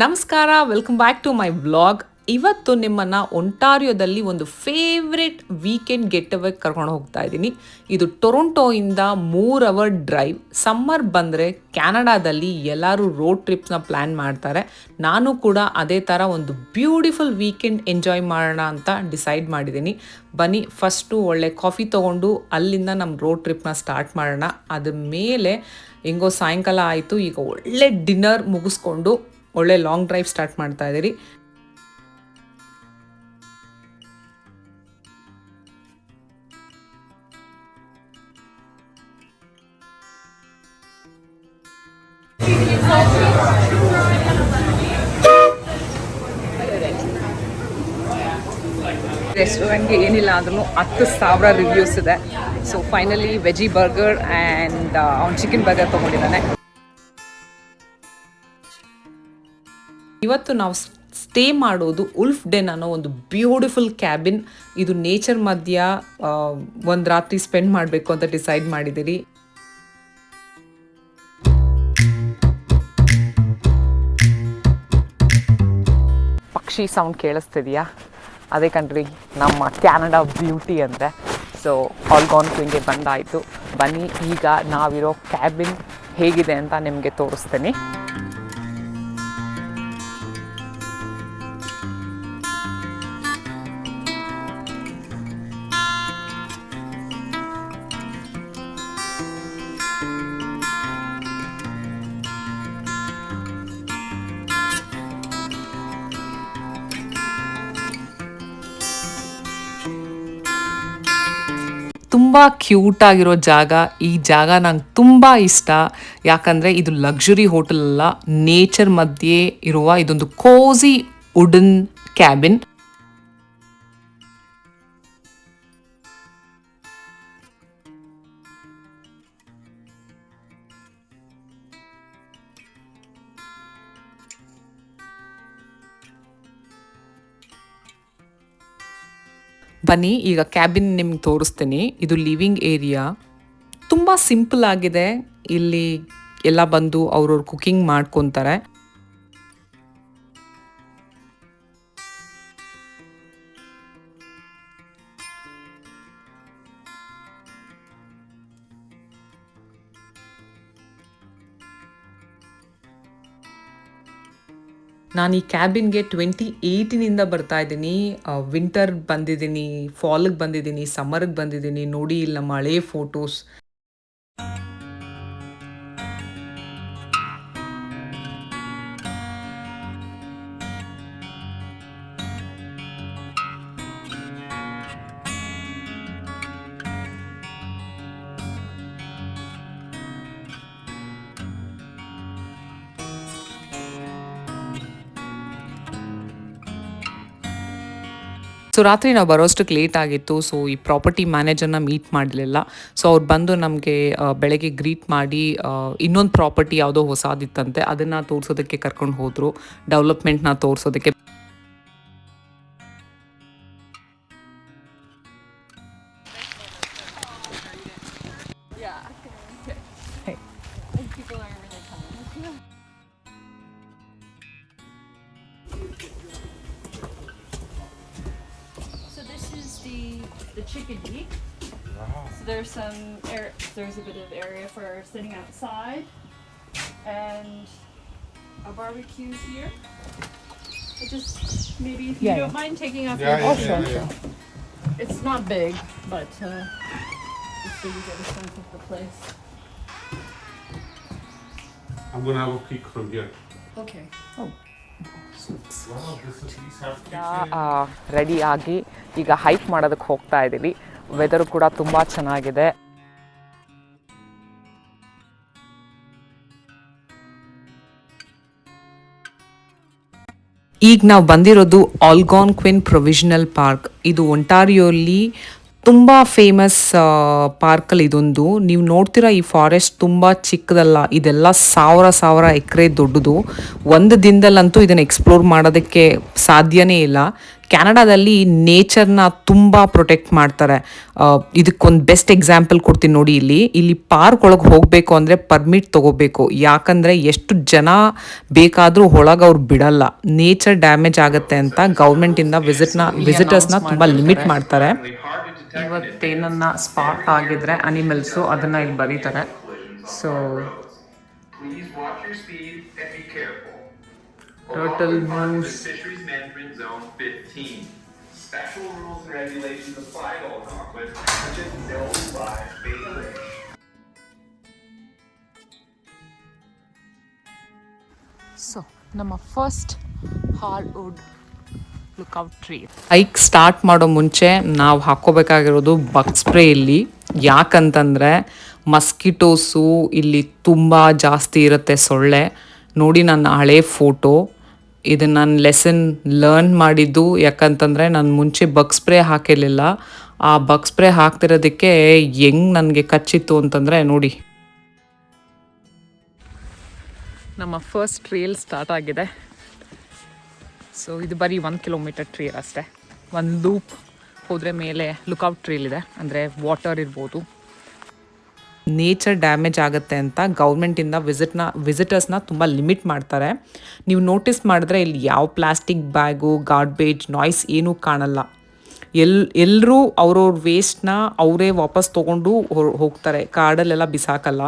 ನಮಸ್ಕಾರ, welcome back to my vlog. ಇವತ್ತು ನಿಮ್ಮನ್ನು ಒಂಟಾರಿಯೋದಲ್ಲಿ ಒಂದು ಫೇವ್ರೆಟ್ ವೀಕೆಂಡ್ ಗೆಟ್ ಅವೇ ಕರ್ಕೊಂಡು ಹೋಗ್ತಾ ಇದ್ದೀನಿ. ಇದು ಟೊರೊಂಟೋಯಿಂದ 3 ಅವರ್ ಡ್ರೈವ್. ಸಮ್ಮರ್ ಬಂದರೆ ಕ್ಯಾನಡಾದಲ್ಲಿ ಎಲ್ಲರೂ ರೋಡ್ ಟ್ರಿಪ್ಸ್ನ ಪ್ಲ್ಯಾನ್ ಮಾಡ್ತಾರೆ. ನಾನು ಕೂಡ ಅದೇ ಥರ ಒಂದು ಬ್ಯೂಟಿಫುಲ್ ವೀಕೆಂಡ್ ಎಂಜಾಯ್ ಮಾಡೋಣ ಅಂತ ಡಿಸೈಡ್ ಮಾಡಿದ್ದೀನಿ. ಬನ್ನಿ, ಫಸ್ಟು ಒಳ್ಳೆ ಕಾಫಿ ತೊಗೊಂಡು ಅಲ್ಲಿಂದ ನಮ್ಮ ರೋಡ್ ಟ್ರಿಪ್ನ ಸ್ಟಾರ್ಟ್ ಮಾಡೋಣ. ಅದ್ರ ಮೇಲೆ ಹೆಂಗೋ ಸಾಯಂಕಾಲ ಆಯಿತು, ಈಗ ಒಳ್ಳೆ ಡಿನ್ನರ್ ಮುಗಿಸ್ಕೊಂಡು ಒಳ್ಳೆ ಲಾಂಗ್ ಡ್ರೈವ್ ಸ್ಟಾರ್ಟ್ ಮಾಡ್ತಾ ಇದ್ದೀರಿ. ರೆಸ್ಟೋರೆಂಟ್ಗೆ ಏನಿಲ್ಲ ಅಂದ್ರೂ 10,000 ರಿವ್ಯೂಸ್ ಇದೆ. So finally veggie burger and ಅವ್ನು ಚಿಕನ್ ಬರ್ಗರ್ ತೊಗೊಂಡಿದ್ದಾನೆ. ಇವತ್ತು ನಾವು ಸ್ಟೇ ಮಾಡೋದು ಉಲ್ಫ್ ಡೆನ್ ಅನ್ನೋ ಒಂದು ಬ್ಯೂಟಿಫುಲ್ ಕ್ಯಾಬಿನ್. ಇದು ನೇಚರ್ ಮಧ್ಯ ಒಂದು ರಾತ್ರಿ ಸ್ಪೆಂಡ್ ಮಾಡಬೇಕು ಅಂತ ಡಿಸೈಡ್ ಮಾಡಿದ್ದೀರಿ. ಪಕ್ಷಿ ಸೌಂಡ್ ಕೇಳಿಸ್ತಿದೆಯಾ? ಅದೇ ಕಣ್ರಿ ನಮ್ಮ ಕ್ಯಾನಡಾ ಬ್ಯೂಟಿ ಅಂತೆ. ಸೊ ಆಲ್ಗಾನ್ಕ್ವಿನ್ಗೆ ಬಂದಾಯಿತು. ಬನ್ನಿ, ಈಗ ನಾವಿರೋ ಕ್ಯಾಬಿನ್ ಹೇಗಿದೆ ಅಂತ ನಿಮಗೆ ತೋರಿಸ್ತೀನಿ. ತುಂಬ ಕ್ಯೂಟ್ ಆಗಿರೋ ಜಾಗ. ಈ ಜಾಗ ನಂಗೆ ತುಂಬ ಇಷ್ಟ. ಯಾಕಂದರೆ ಇದು ಲಕ್ಸುರಿ ಹೋಟೆಲ್ ಅಲ್ಲ, ನೇಚರ್ ಮಧ್ಯೆ ಇರುವ ಇದೊಂದು ಕೋಸಿ ವುಡನ್ ಕ್ಯಾಬಿನ್. ಬನ್ನಿ, ಈಗ ಕ್ಯಾಬಿನ್ ನಿಮ್ಗೆ ತೋರಿಸ್ತೀನಿ. ಇದು ಲಿವಿಂಗ್ ಏರಿಯಾ. ತುಂಬ ಸಿಂಪಲ್ ಆಗಿದೆ. ಇಲ್ಲಿ ಎಲ್ಲ ಬಂದು ಅವ್ರವ್ರು ಕುಕಿಂಗ್ ಮಾಡ್ಕೊತಾರೆ. ನಾನು ಈ ಕ್ಯಾಬಿನ್ಗೆ 2018 ಬರ್ತಾ ಇದ್ದೀನಿ. ವಿಂಟರ್ ಬಂದಿದ್ದೀನಿ, ಫಾಲಿಗೆ ಬಂದಿದ್ದೀನಿ, ಸಮ್ಮರ್ಗೆ ಬಂದಿದ್ದೀನಿ. ನೋಡಿ ಇಲ್ಲಿ ನಮ್ಮ ಹಳೇ ಫೋಟೋಸ್. ಸೊ ರಾತ್ರಿ ನಾವು ಬರೋಷ್ಟಕ್ಕೆ ಲೇಟ್ ಆಗಿತ್ತು. ಸೊ ಈ ಪ್ರಾಪರ್ಟಿ ಮ್ಯಾನೇಜರ್ನ ಮೀಟ್ ಮಾಡಲಿಲ್ಲ. ಸೊ ಅವ್ರು ಬಂದು ನಮಗೆ ಬೆಳಗ್ಗೆ ಗ್ರೀಟ್ ಮಾಡಿ ಇನ್ನೊಂದು ಪ್ರಾಪರ್ಟಿ ಯಾವುದೋ ಹೊಸದಿತ್ತಂತೆ, ಅದನ್ನು ತೋರಿಸೋದಕ್ಕೆ ಕರ್ಕೊಂಡು ಹೋದರು, ಡೆವಲಪ್ಮೆಂಟ್ನ ತೋರಿಸೋದಕ್ಕೆ. The chicken meat. Wow. So there's a bit of area for sitting outside and a barbecue here. I just maybe if you don't mind taking off your sure. It's not big, but just so you get a sense of the place. I'm gonna have a peek from here. Okay. Wow, this is these have ready ಆಗಿ ಈಗ hike ಮಾಡೋದಕ್ಕೆ ಹೋಗ್ತಾ ಇದ್ದೀವಿ. Weather ಕೂಡ ತುಂಬ ಚೆನ್ನಾಗಿದೆ. ಈಗ ನಾವು ಬಂದಿರೋದು ಆಲ್ಗಾನ್ಕ್ವಿನ್ ಪ್ರೊವಿಷನಲ್ ಪಾರ್ಕ್. ಇದು ಒಂಟಾರಿಯೋಲಿ ತುಂಬ ಫೇಮಸ್ ಪಾರ್ಕಲ್ಲಿ ಇದೊಂದು. ನೀವು ನೋಡ್ತೀರಾ ಈ ಫಾರೆಸ್ಟ್ ತುಂಬ ಚಿಕ್ಕದಲ್ಲ, ಇದೆಲ್ಲ ಸಾವಿರ ಎಕರೆ ದೊಡ್ಡದು. ಒಂದು ದಿನದಲ್ಲಂತೂ ಇದನ್ನು ಎಕ್ಸ್ಪ್ಲೋರ್ ಮಾಡೋದಕ್ಕೆ ಸಾಧ್ಯನೇ ಇಲ್ಲ. ಕ್ಯಾನಡಾದಲ್ಲಿ ನೇಚರ್ನ ತುಂಬ ಪ್ರೊಟೆಕ್ಟ್ ಮಾಡ್ತಾರೆ. ಇದಕ್ಕೊಂದು ಬೆಸ್ಟ್ ಎಕ್ಸಾಂಪಲ್ ಕೊಡ್ತೀನಿ ನೋಡಿ. ಇಲ್ಲಿ ಪಾರ್ಕ್ ಒಳಗೆ ಹೋಗಬೇಕು ಅಂದರೆ ಪರ್ಮಿಟ್ ತೊಗೋಬೇಕು. ಯಾಕಂದರೆ ಎಷ್ಟು ಜನ ಬೇಕಾದರೂ ಒಳಗೆ ಅವ್ರು ಬಿಡಲ್ಲ, ನೇಚರ್ ಡ್ಯಾಮೇಜ್ ಆಗುತ್ತೆ ಅಂತ ಗೌರ್ಮೆಂಟಿಂದ ವಿಸಿಟರ್ಸ್ನ ತುಂಬ ಲಿಮಿಟ್ ಮಾಡ್ತಾರೆ. ಇವತ್ತೇನನ್ನ ಸ್ಪಾಟ್ ಆಗಿದ್ರೆ ಅನಿಮಲ್ಸು ಅದನ್ನು ಇಲ್ಲಿ ಬರೀತಾರೆ. So turtle, moose, Fisheries Management Zone 15. Special rules and regulations apply to Algonquin, such as no live bait fish. So ನಮ್ಮ first hardwood lookout tree. Hike start ಮಾಡೋ ಮುಂಚೆ ನಾವು ಹಾಕ್ಕೋಬೇಕಾಗಿರೋದು ಬಗ್ ಸ್ಪ್ರೇ ಇಲ್ಲಿ. ಯಾಕಂತಂದರೆ ಮಸ್ಕಿಟೋಸು ಇಲ್ಲಿ ತುಂಬ ಜಾಸ್ತಿ ಇರುತ್ತೆ, ಸೊಳ್ಳೆ. ನೋಡಿ ನನ್ನ ಹಳೆ ಫೋಟೋ, ಇದು ನಾನು ಲೆಸನ್ ಲರ್ನ್ ಮಾಡಿದ್ದು. ಯಾಕಂತಂದರೆ ನಾನು ಮುಂಚೆ ಬಗ್ ಸ್ಪ್ರೇ ಹಾಕಿರಲಿಲ್ಲ. ಆ ಬಗ್ ಸ್ಪ್ರೇ ಹಾಕ್ತಿರೋದಕ್ಕೆ ಹೆಂಗೆ ನನಗೆ ಕಚ್ಚಿತ್ತು ಅಂತಂದರೆ ನೋಡಿ. ನಮ್ಮ ಫಸ್ಟ್ ಟ್ರೇಲ್ ಸ್ಟಾರ್ಟ್ ಆಗಿದೆ. ಸೊ ಇದು ಬರೀ 1 ಕಿಲೋಮೀಟರ್ ಟ್ರೇಲ್ ಅಷ್ಟೇ. ಒಂದು ಲೂಪ್ ಹೋದರೆ ಮೇಲೆ ಲುಕ್ಔಟ್ ಟ್ರೇಲ್ ಇದೆ, ಅಂದರೆ ವಾಟರ್ ಇರ್ಬೋದು. ನೇಚರ್ ಡ್ಯಾಮೇಜ್ ಆಗುತ್ತೆ ಅಂತ ಗೌರ್ಮೆಂಟಿಂದ ವಿಸಿಟರ್ಸ್ನ ತುಂಬ ಲಿಮಿಟ್ ಮಾಡ್ತಾರೆ. ನೀವು ನೋಟಿಸ್ ಮಾಡಿದ್ರೆ ಇಲ್ಲಿ ಯಾವ ಪ್ಲಾಸ್ಟಿಕ್ ಬ್ಯಾಗು, ಗಾರ್ಬೇಜ್, ನಾಯ್ಸ್ ಏನೂ ಕಾಣಲ್ಲ. ಎಲ್ಲರೂ ಅವ್ರವ್ರ ವೇಸ್ಟ್ನ ಅವರೇ ವಾಪಸ್ ತೊಗೊಂಡು ಹೋಗ್ತಾರೆ, ಕಾಡಲ್ಲೆಲ್ಲ ಬಿಸಾಕಲ್ಲ.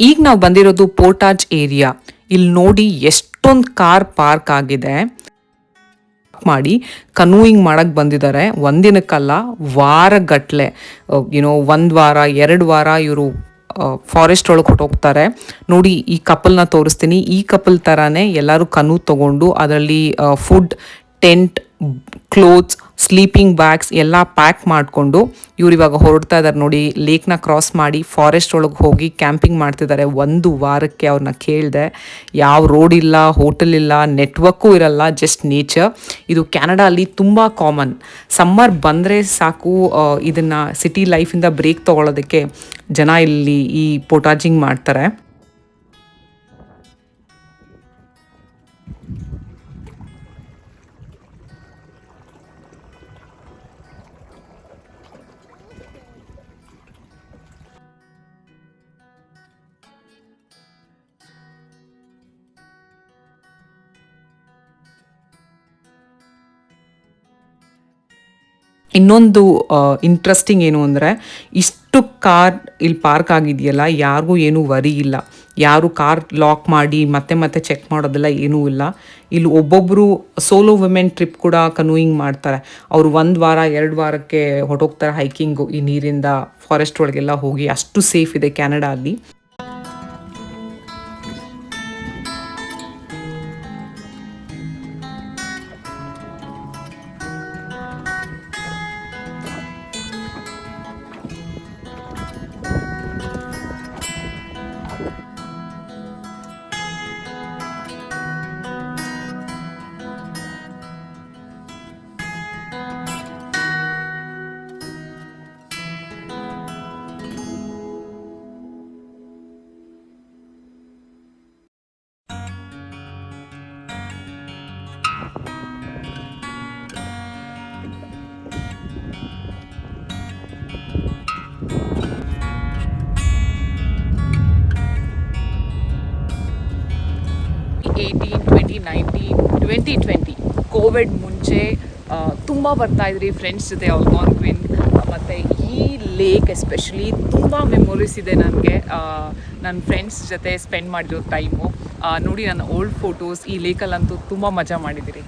ಈಗ ನಾವು ಬಂದಿರೋದು ಪೋರ್ಟಾಜ್ ಏರಿಯಾ. ಇಲ್ಲಿ ನೋಡಿ ಎಷ್ಟೊಂದು ಕಾರ್ ಪಾರ್ಕ್ ಆಗಿದೆ. ಮಾಡಿ ಕನೂಯಿಂಗ್ ಮಾಡಕ್ಕೆ ಬಂದಿದ್ದಾರೆ. ಒಂದಿನಕ್ಕಲ್ಲ, ವಾರಗಟ್ಲೆ, 1 ವಾರ 2 ವಾರ ಇವರು ಫಾರೆಸ್ಟ್ ಒಳಗೆ ಹೊಟ್ಟೋಗ್ತಾರೆ. ನೋಡಿ ಈ ಕಪಲ್ನ ತೋರಿಸ್ತೀನಿ. ಈ ಕಪಲ್ ಥರನೇ ಎಲ್ಲರೂ ಕನೂ ತೊಗೊಂಡು ಅದರಲ್ಲಿ food, tent, clothes, sleeping bags ಎಲ್ಲ ಪ್ಯಾಕ್ ಮಾಡಿಕೊಂಡು ಇವ್ರು ಇವಾಗ ಹೊರಡ್ತಾ ಇದ್ದಾರೆ. ನೋಡಿ ಲೇಕ್ನ ಕ್ರಾಸ್ ಮಾಡಿ ಫಾರೆಸ್ಟ್ ಒಳಗೆ ಹೋಗಿ ಕ್ಯಾಂಪಿಂಗ್ ಮಾಡ್ತಿದ್ದಾರೆ 1 ವಾರಕ್ಕೆ. ಅವ್ರನ್ನ ಕೇಳಿದೆ, ಯಾವ ರೋಡ್ ಇಲ್ಲ, ಹೋಟೆಲ್ ಇಲ್ಲ, ನೆಟ್ವರ್ಕು ಇರಲ್ಲ, ಜಸ್ಟ್ ನೇಚರ್. ಇದು ಕ್ಯಾನಡಾಲ್ಲಿ ತುಂಬ ಕಾಮನ್. ಸಮ್ಮರ್ ಬಂದರೆ ಸಾಕು, ಇದನ್ನು ಸಿಟಿ ಲೈಫಿಂದ ಬ್ರೇಕ್ ತೊಗೊಳೋದಕ್ಕೆ ಜನ ಇಲ್ಲಿ ಈ ಪೋಟಾಜಿಂಗ್ ಮಾಡ್ತಾರೆ. ಇನ್ನೊಂದು ಇಂಟ್ರೆಸ್ಟಿಂಗ್ ಏನು ಅಂದರೆ, ಇಷ್ಟು ಕಾರ್ ಇಲ್ಲಿ ಪಾರ್ಕ್ ಆಗಿದೆಯಲ್ಲ, ಯಾರಿಗೂ ಏನೂ ವರಿ ಇಲ್ಲ. ಯಾರು ಕಾರ್ ಲಾಕ್ ಮಾಡಿ ಮತ್ತೆ ಚೆಕ್ ಮಾಡೋದೆಲ್ಲ ಏನೂ ಇಲ್ಲ. ಇಲ್ಲಿ ಒಬ್ಬೊಬ್ಬರು ಸೋಲೋ ವುಮೆನ್ ಟ್ರಿಪ್ ಕೂಡ ಕನೂಯಿಂಗ್ ಮಾಡ್ತಾರೆ. ಅವರು 1 ವಾರ 2 ವಾರಕ್ಕೆ ಹೊರಟೋಗ್ತಾರೆ ಹೈಕಿಂಗು ಈ ನೀರಿಂದ ಫಾರೆಸ್ಟ್ ಒಳಗೆಲ್ಲ ಹೋಗಿ. ಅಷ್ಟು ಸೇಫ್ ಇದೆ ಕ್ಯಾನಡಾ ಅಲ್ಲಿ. ಕೋವಿಡ್ ಮುಂಚೆ ತುಂಬ ಬರ್ತಾಯಿದ್ರಿ ಫ್ರೆಂಡ್ಸ್ ಜೊತೆ ಆಲ್ಗಾನ್ಕ್ವಿನ್. ಮತ್ತು ಈ ಲೇಕ್ ಎಸ್ಪೆಷಲಿ ತುಂಬ ಮೆಮೊರೀಸ್ ಇದೆ ನನಗೆ, ನನ್ನ ಫ್ರೆಂಡ್ಸ್ ಜೊತೆ ಸ್ಪೆಂಡ್ ಮಾಡಿರೋ ಟೈಮು. ನೋಡಿ ನನ್ನ ಓಲ್ಡ್ ಫೋಟೋಸ್, ಈ ಲೇಕಲ್ಲಂತೂ ತುಂಬ ಮಜಾ ಮಾಡಿದ್ದೀರಿ.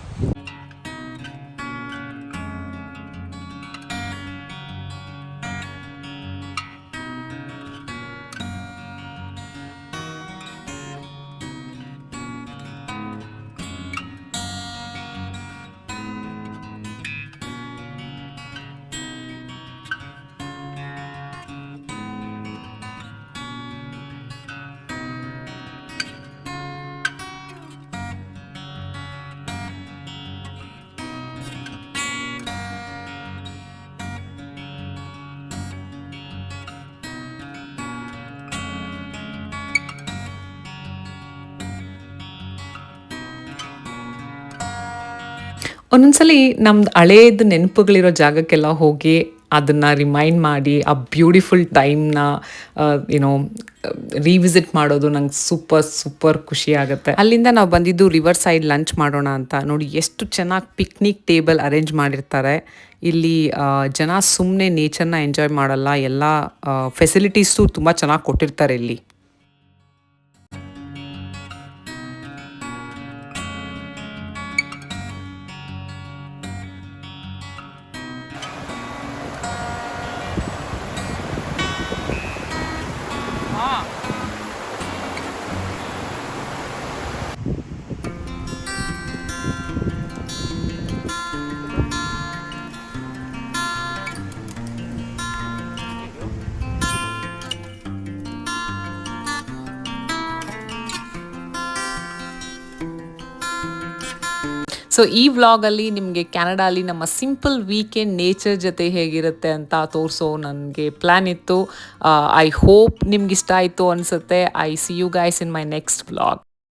ಒಂದೊಂದ್ಸಲಿ ನಮ್ದು ಹಳೇದು ನೆನಪುಗಳಿರೋ ಜಾಗಕ್ಕೆಲ್ಲ ಹೋಗಿ ಅದನ್ನು ರಿಮೈಂಡ್ ಮಾಡಿ ಆ ಬ್ಯೂಟಿಫುಲ್ ಟೈಮ್ನ ಏನೋ ರಿವಿಸಿಟ್ ಮಾಡೋದು ನಂಗೆ ಸೂಪರ್ ಖುಷಿ ಆಗುತ್ತೆ. ಅಲ್ಲಿಂದ ನಾವು ಬಂದಿದ್ದು ರಿವರ್ ಸೈಡ್ ಲಂಚ್ ಮಾಡೋಣ ಅಂತ. ನೋಡಿ ಎಷ್ಟು ಚೆನ್ನಾಗಿ ಪಿಕ್ನಿಕ್ ಟೇಬಲ್ ಅರೇಂಜ್ ಮಾಡಿರ್ತಾರೆ. ಇಲ್ಲಿ ಜನ ಸುಮ್ಮನೆ ನೇಚರ್ನ ಎಂಜಾಯ್ ಮಾಡಲ್ಲ, ಎಲ್ಲ ಫೆಸಿಲಿಟೀಸು ತುಂಬ ಚೆನ್ನಾಗಿ ಕೊಟ್ಟಿರ್ತಾರೆ ಇಲ್ಲಿ. ಸೊ ಈ ವ್ಲಾಗಲ್ಲಿ ನಿಮಗೆ ಕ್ಯಾನಡಾಲಿ ನಮ್ಮ ಸಿಂಪಲ್ ವೀಕೆಂಡ್ ನೇಚರ್ ಜೊತೆ ಹೇಗಿರುತ್ತೆ ಅಂತ ತೋರಿಸೋ ನನಗೆ ಪ್ಲ್ಯಾನ್ ಇತ್ತು. ಐ ಹೋಪ್ ನಿಮ್ಗೆ ಇಷ್ಟ ಆಯಿತು ಅನಿಸುತ್ತೆ. I see you guys in my next vlog.